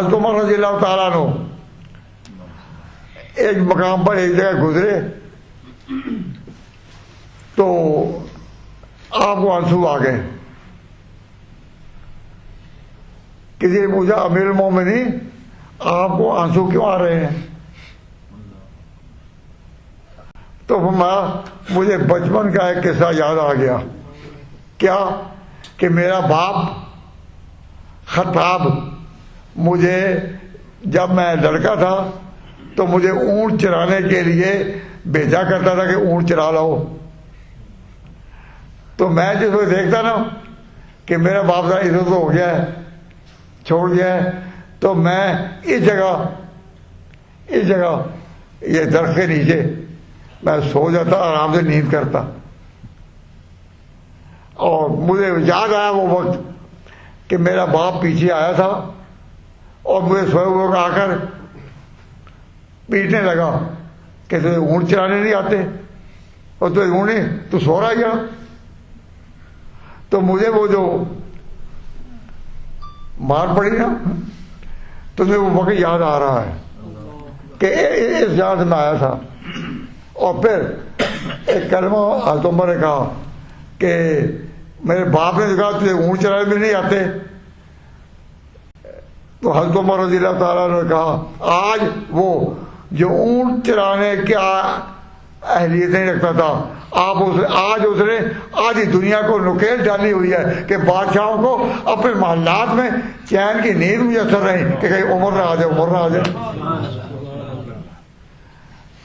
حضرت عمر رضی اللہ تعالیٰ عنہ ایک مقام پر ایک جگہ گزرے تو آپ کو آنسو آ گئے. کسی نے پوچھا امیر المومنین آپ کو آنسو کیوں آ رہے ہیں؟ تو فرمایا مجھے بچپن کا ایک قصہ یاد آ گیا. کیا کہ میرا باپ خطاب مجھے جب میں لڑکا تھا تو مجھے اونٹ چرانے کے لیے بھیجا کرتا تھا کہ اونٹ چرا لاؤ. تو میں جس کو دیکھتا نا کہ میرا باپ کا عزت ہو گیا ہے چھوڑ گیا ہے تو میں اس جگہ یہ درخت کے نیچے میں سو جاتا آرام سے نیند کرتا. اور مجھے یاد آیا وہ وقت کہ میرا باپ پیچھے آیا تھا اور مجھے سوئے ہوئے آ کر پیٹنے لگا کہ تجھے اونٹ چلانے نہیں آتے اور تو اونٹ تو سو رہا گیا. تو مجھے وہ جو مار پڑی نا تو مجھے وہ وقت یاد آ رہا ہے کہ اس جہاں سے میں آیا تھا. اور پھر ایک کلمہ حضرت عمر نے کہا کہ میرے باپ نے کہا تجھے اونٹ چلانے بھی نہیں آتے. تو حضرت عمر رضی اللہ تعالیٰ نے کہا آج وہ جو اونٹ چلانے کی اہلیت نہیں رکھتا تھا آج اس نے آدھی دنیا کو نکیل ڈالی ہوئی ہے کہ بادشاہوں کو اپنے محلات میں چین کی نیند میسر نہیں کہ کہیں عمر نہ آ جائے عمر نہ آ جائے.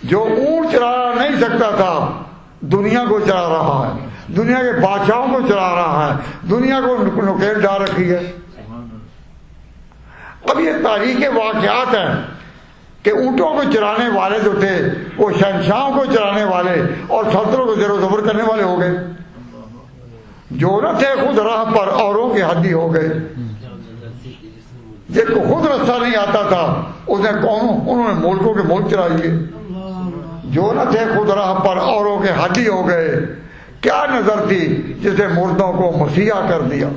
جو اونٹ چلانا نہیں سکتا تھا دنیا کو چلا رہا ہے, دنیا کے بادشاہوں کو چلا رہا ہے, دنیا کو نکیل ڈال رکھی ہے. اب یہ تاریخ کے واقعات ہیں کہ اونٹوں کو چرانے والے جو تھے وہ شہنشاہوں کو چرانے والے اور سلطنتوں کو زیر و زبر کرنے والے ہو گئے. جو نہ تھے خود راہ پر اوروں کے حدی ہو گئے. جس کو خود رستہ نہیں آتا تھا انہوں نے ملکوں کے ملک چلا دیے. جو نہ تھے خود راہ پر اوروں کے حدی ہو گئے. کیا نظر تھی جسے مردوں کو مسیحا کر دیا.